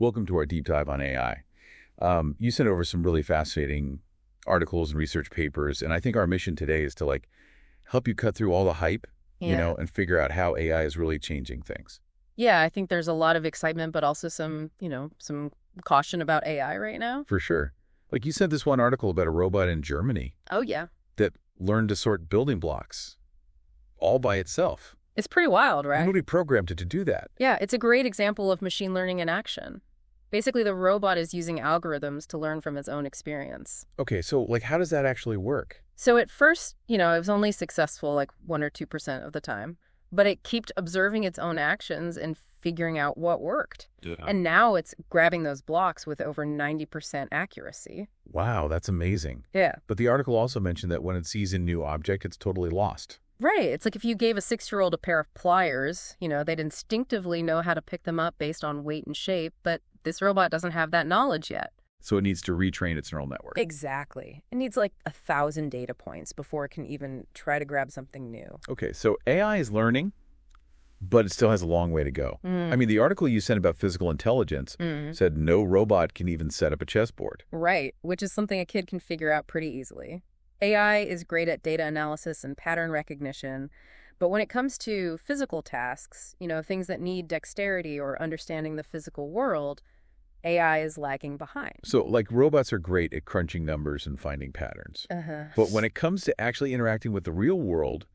Welcome to our deep dive on AI. You sent over some really fascinating articles and research papers, and I think our mission today is to help you cut through all the hype, Yeah. and figure out how AI is really changing things. Yeah, I think there's a lot of excitement, but also some caution about AI right now. For sure. Like you sent this one article about a robot in Germany Oh, yeah. that learned to sort building blocks all by itself. It's pretty wild, right? Nobody programmed it to do that. Yeah, it's a great example of machine learning in action. Basically, the robot is using algorithms to learn from its own experience. Okay, so how does that actually work? So at first, it was only successful like 1 or 2% of the time, but it kept observing its own actions and figuring out what worked. Yeah. And now it's grabbing those blocks with over 90% accuracy. Wow, that's amazing. Yeah. But the article also mentioned that when it sees a new object, it's totally lost. Right. It's like if you gave a 6-year-old a pair of pliers, they'd instinctively know how to pick them up based on weight and shape, but this robot doesn't have that knowledge yet. So it needs to retrain its neural network. Exactly. It needs like 1,000 data points before it can even try to grab something new. Okay, so AI is learning, but it still has a long way to go. I mean, the article you sent about physical intelligence said no robot can even set up a chessboard. Right, which is something a kid can figure out pretty easily. AI is great at data analysis and pattern recognition, but when it comes to physical tasks, things that need dexterity or understanding the physical world, AI is lagging behind. So, robots are great at crunching numbers and finding patterns. Uh-huh. But when it comes to actually interacting with the real world,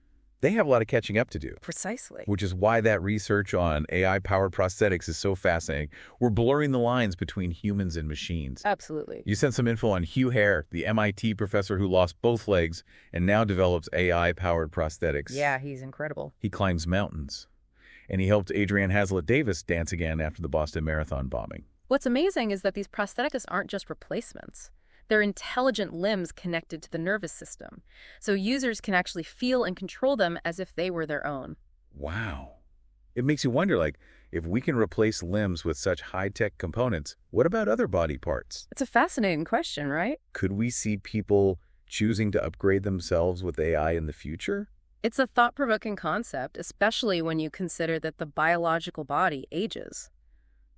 they have a lot of catching up to do. Precisely. Which is why that research on AI-powered prosthetics is so fascinating. We're blurring the lines between humans and machines. Absolutely. You sent some info on Hugh Hare, the MIT professor who lost both legs and now develops AI-powered prosthetics. Yeah, he's incredible. He climbs mountains. And he helped Adrienne Hazlitt-Davis dance again after the Boston Marathon bombing. What's amazing is that these prosthetics aren't just replacements. They're intelligent limbs connected to the nervous system, so users can actually feel and control them as if they were their own. Wow. It makes you wonder, if we can replace limbs with such high-tech components, what about other body parts? It's a fascinating question, right? Could we see people choosing to upgrade themselves with AI in the future? It's a thought-provoking concept, especially when you consider that the biological body ages.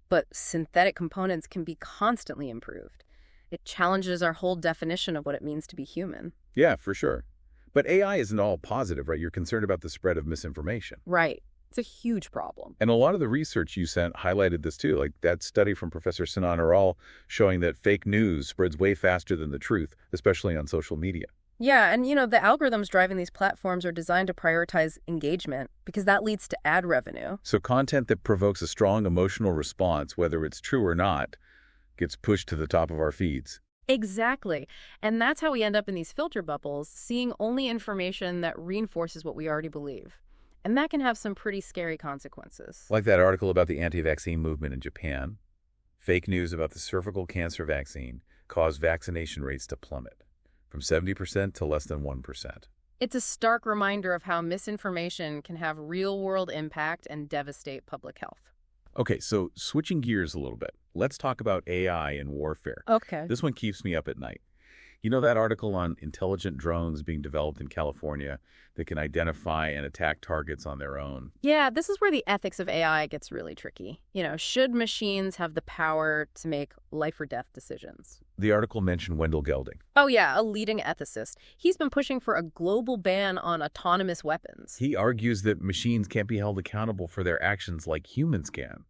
But synthetic components can be constantly improved. It challenges our whole definition of what it means to be human. Yeah, for sure. But AI isn't all positive, right? You're concerned about the spread of misinformation. Right. It's a huge problem. And a lot of the research you sent highlighted this too, like that study from Professor Sinan Aral showing that fake news spreads way faster than the truth, especially on social media. Yeah, and the algorithms driving these platforms are designed to prioritize engagement because that leads to ad revenue. So content that provokes a strong emotional response, whether it's true or not, gets pushed to the top of our feeds. Exactly. And that's how we end up in these filter bubbles, seeing only information that reinforces what we already believe. And that can have some pretty scary consequences. Like that article about the anti-vaccine movement in Japan. Fake news about the cervical cancer vaccine caused vaccination rates to plummet from 70% to less than 1%. It's a stark reminder of how misinformation can have real-world impact and devastate public health. Okay, so switching gears a little bit, let's talk about AI in warfare. Okay. This one keeps me up at night. You know that article on intelligent drones being developed in California that can identify and attack targets on their own? Yeah, this is where the ethics of AI gets really tricky. Should machines have the power to make life or death decisions? The article mentioned Wendell Gelding. Oh, yeah, a leading ethicist. He's been pushing for a global ban on autonomous weapons. He argues that machines can't be held accountable for their actions like humans can.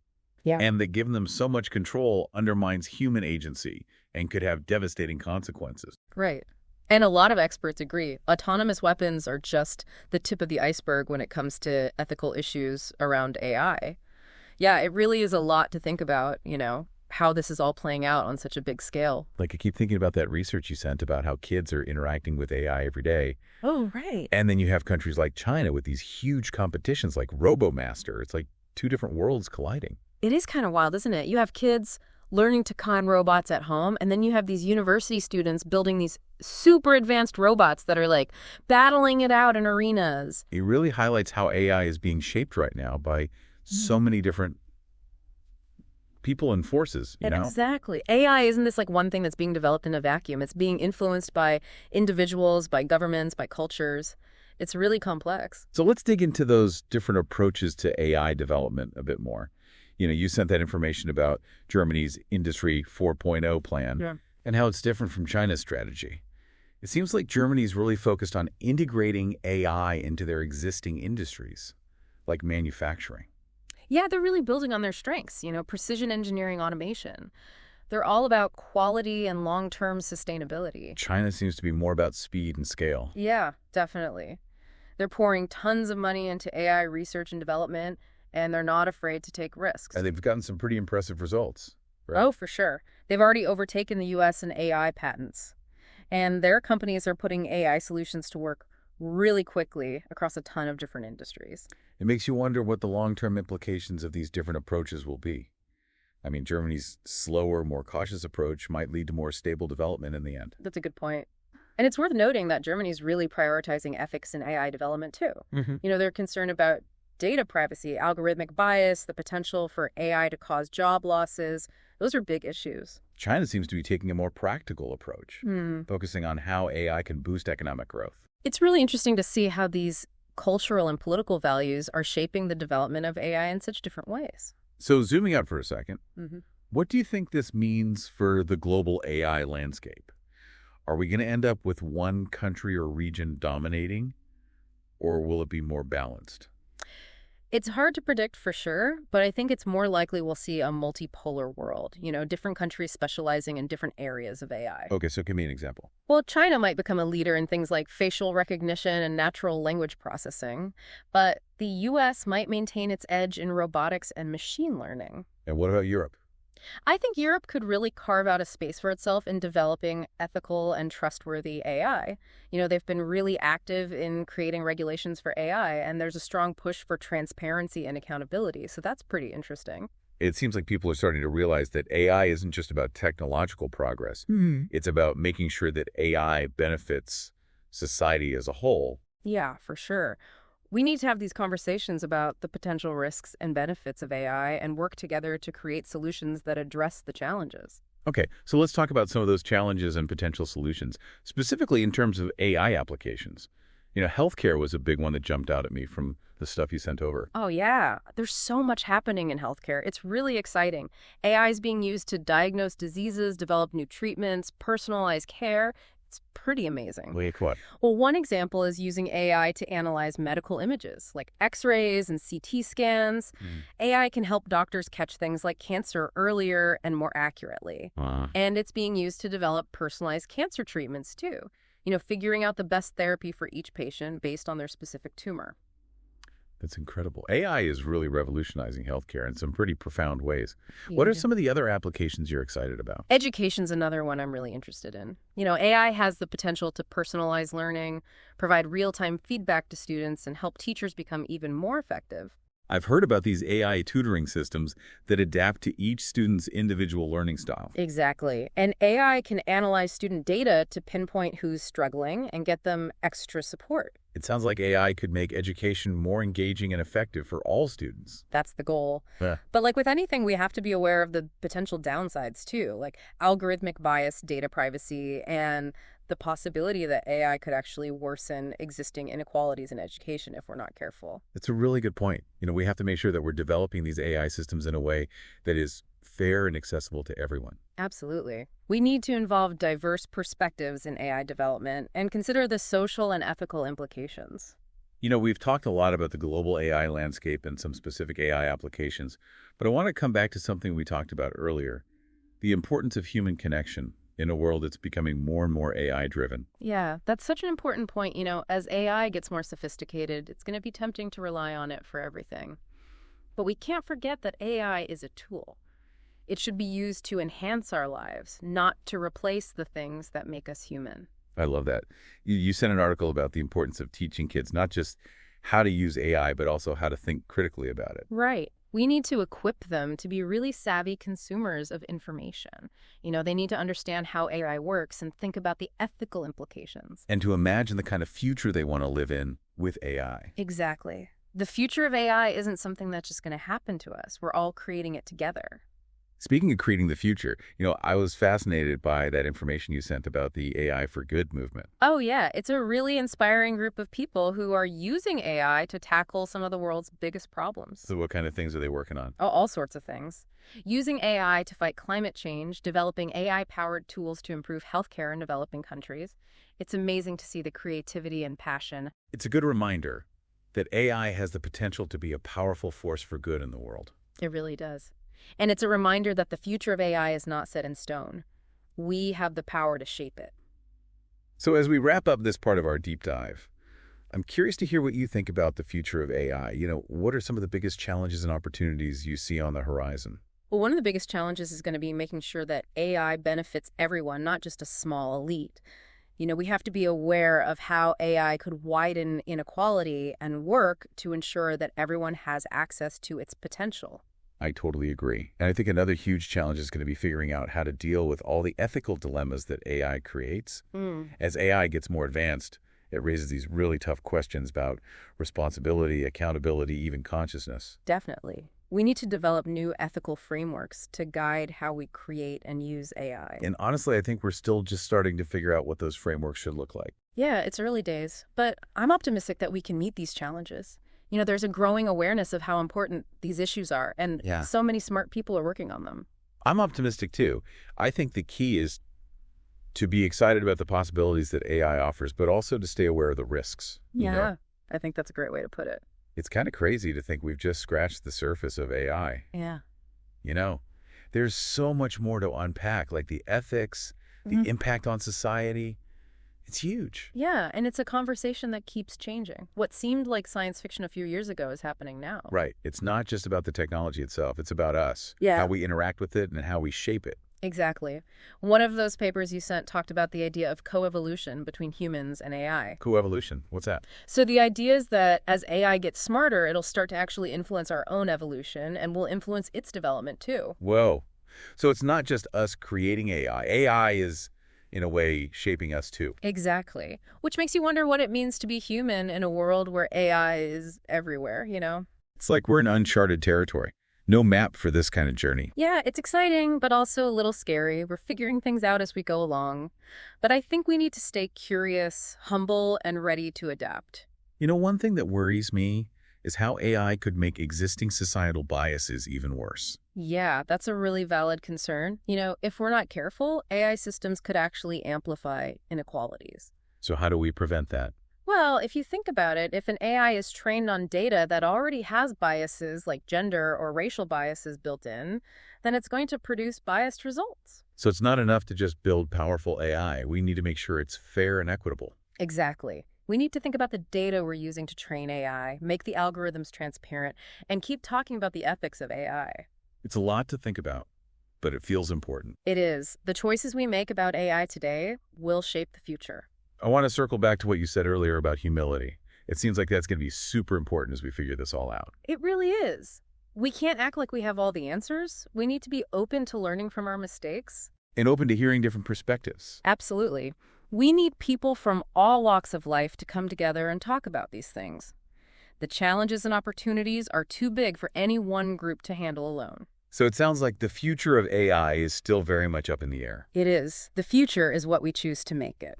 Yeah. And that giving them so much control undermines human agency and could have devastating consequences. Right. And a lot of experts agree. Autonomous weapons are just the tip of the iceberg when it comes to ethical issues around AI. Yeah, it really is a lot to think about, how this is all playing out on such a big scale. I keep thinking about that research you sent about how kids are interacting with AI every day. Oh, right. And then you have countries like China with these huge competitions like RoboMaster. It's like two different worlds colliding. It is kind of wild, isn't it? You have kids learning to con robots at home, and then you have these university students building these super advanced robots that are battling it out in arenas. It really highlights how AI is being shaped right now by so many different people and forces, Exactly. AI isn't this one thing that's being developed in a vacuum. It's being influenced by individuals, by governments, by cultures. It's really complex. So let's dig into those different approaches to AI development a bit more. You sent that information about Germany's Industry 4.0 plan Yeah. and how it's different from China's strategy. It seems like Germany's really focused on integrating AI into their existing industries, like manufacturing. Yeah, they're really building on their strengths, precision engineering automation. They're all about quality and long-term sustainability. China seems to be more about speed and scale. Yeah, definitely. They're pouring tons of money into AI research and development, and they're not afraid to take risks. And they've gotten some pretty impressive results. Right? Oh, for sure. They've already overtaken the U.S. in AI patents. And their companies are putting AI solutions to work really quickly across a ton of different industries. It makes you wonder what the long-term implications of these different approaches will be. I mean, Germany's slower, more cautious approach might lead to more stable development in the end. That's a good point. And it's worth noting that Germany's really prioritizing ethics in AI development, too. They're concerned about data privacy, algorithmic bias, the potential for AI to cause job losses. Those are big issues. China seems to be taking a more practical approach, focusing on how AI can boost economic growth. It's really interesting to see how these cultural and political values are shaping the development of AI in such different ways. So zooming out for a second, what do you think this means for the global AI landscape? Are we going to end up with one country or region dominating, or will it be more balanced? It's hard to predict for sure, but I think it's more likely we'll see a multipolar world, different countries specializing in different areas of AI. Okay, so give me an example. Well, China might become a leader in things like facial recognition and natural language processing, but the U.S. might maintain its edge in robotics and machine learning. And what about Europe? I think Europe could really carve out a space for itself in developing ethical and trustworthy AI. They've been really active in creating regulations for AI, and there's a strong push for transparency and accountability, so that's pretty interesting. It seems like people are starting to realize that AI isn't just about technological progress. It's about making sure that AI benefits society as a whole. Yeah, for sure. We need to have these conversations about the potential risks and benefits of AI and work together to create solutions that address the challenges. Okay, so let's talk about some of those challenges and potential solutions, specifically in terms of AI applications. Healthcare was a big one that jumped out at me from the stuff you sent over. Oh, yeah. There's so much happening in healthcare. It's really exciting. AI is being used to diagnose diseases, develop new treatments, personalize care. It's pretty amazing. Like what? Well, one example is using AI to analyze medical images, like X-rays and CT scans. AI can help doctors catch things like cancer earlier and more accurately. And it's being used to develop personalized cancer treatments, too. Figuring out the best therapy for each patient based on their specific tumor. That's incredible. AI is really revolutionizing healthcare in some pretty profound ways. What are some of the other applications you're excited about? Education's another one I'm really interested in. AI has the potential to personalize learning, provide real-time feedback to students, and help teachers become even more effective. I've heard about these AI tutoring systems that adapt to each student's individual learning style. Exactly. And AI can analyze student data to pinpoint who's struggling and get them extra support. It sounds like AI could make education more engaging and effective for all students. That's the goal. Yeah. But like with anything, we have to be aware of the potential downsides too, like algorithmic bias, data privacy, and the possibility that AI could actually worsen existing inequalities in education if we're not careful. That's a really good point. We have to make sure that we're developing these AI systems in a way that is fair and accessible to everyone. Absolutely. We need to involve diverse perspectives in AI development and consider the social and ethical implications. We've talked a lot about the global AI landscape and some specific AI applications, but I want to come back to something we talked about earlier, the importance of human connection in a world that's becoming more and more AI-driven. Yeah, that's such an important point. As AI gets more sophisticated, it's going to be tempting to rely on it for everything. But we can't forget that AI is a tool. It should be used to enhance our lives, not to replace the things that make us human. I love that. You sent an article about the importance of teaching kids not just how to use AI, but also how to think critically about it. Right. We need to equip them to be really savvy consumers of information. They need to understand how AI works and think about the ethical implications. And to imagine the kind of future they want to live in with AI. Exactly. The future of AI isn't something that's just going to happen to us. We're all creating it together. Speaking of creating the future, I was fascinated by that information you sent about the AI for Good movement. Oh, yeah. It's a really inspiring group of people who are using AI to tackle some of the world's biggest problems. So what kind of things are they working on? Oh, all sorts of things. Using AI to fight climate change, developing AI-powered tools to improve healthcare in developing countries. It's amazing to see the creativity and passion. It's a good reminder that AI has the potential to be a powerful force for good in the world. It really does. And it's a reminder that the future of AI is not set in stone. We have the power to shape it. So as we wrap up this part of our deep dive, I'm curious to hear what you think about the future of AI. What are some of the biggest challenges and opportunities you see on the horizon? Well, one of the biggest challenges is going to be making sure that AI benefits everyone, not just a small elite. We have to be aware of how AI could widen inequality and work to ensure that everyone has access to its potential. I totally agree. And I think another huge challenge is going to be figuring out how to deal with all the ethical dilemmas that AI creates. As AI gets more advanced, it raises these really tough questions about responsibility, accountability, even consciousness. Definitely. We need to develop new ethical frameworks to guide how we create and use AI. And honestly, I think we're still just starting to figure out what those frameworks should look like. Yeah, it's early days, but I'm optimistic that we can meet these challenges. There's a growing awareness of how important these issues are, and so many smart people are working on them. I'm optimistic too. I think the key is to be excited about the possibilities that AI offers, but also to stay aware of the risks. Yeah, I think that's a great way to put it. It's kind of crazy to think we've just scratched the surface of AI. Yeah. There's so much more to unpack, like the ethics, the impact on society. It's huge. Yeah, and it's a conversation that keeps changing. What seemed like science fiction a few years ago is happening now. Right. It's not just about the technology itself. It's about us, Yeah. how we interact with it, and how we shape it. Exactly. One of those papers you sent talked about the idea of coevolution between humans and AI. Coevolution. What's that? So the idea is that as AI gets smarter, it'll start to actually influence our own evolution and will influence its development too. Whoa. So it's not just us creating AI. AI is, in a way, shaping us too. Exactly. Which makes you wonder what it means to be human in a world where AI is everywhere, It's like we're in uncharted territory. No map for this kind of journey. Yeah, it's exciting, but also a little scary. We're figuring things out as we go along. But I think we need to stay curious, humble, and ready to adapt. One thing that worries me is how AI could make existing societal biases even worse. Yeah, that's a really valid concern. If we're not careful, AI systems could actually amplify inequalities. So how do we prevent that? Well, if you think about it, if an AI is trained on data that already has biases like gender or racial biases built in, then it's going to produce biased results. So it's not enough to just build powerful AI. We need to make sure it's fair and equitable. Exactly. We need to think about the data we're using to train AI, make the algorithms transparent, and keep talking about the ethics of AI. It's a lot to think about, but it feels important. It is. The choices we make about AI today will shape the future. I want to circle back to what you said earlier about humility. It seems like that's going to be super important as we figure this all out. It really is. We can't act like we have all the answers. We need to be open to learning from our mistakes. And open to hearing different perspectives. Absolutely. We need people from all walks of life to come together and talk about these things. The challenges and opportunities are too big for any one group to handle alone. So it sounds like the future of AI is still very much up in the air. It is. The future is what we choose to make it.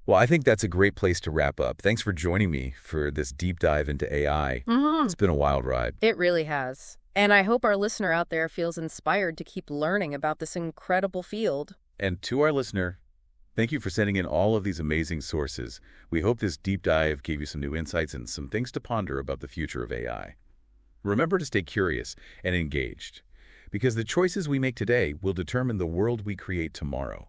Well, I think that's a great place to wrap up. Thanks for joining me for this deep dive into AI. It's been a wild ride. It really has. And I hope our listener out there feels inspired to keep learning about this incredible field. And to our listener, thank you for sending in all of these amazing sources. We hope this deep dive gave you some new insights and some things to ponder about the future of AI. Remember to stay curious and engaged, because the choices we make today will determine the world we create tomorrow.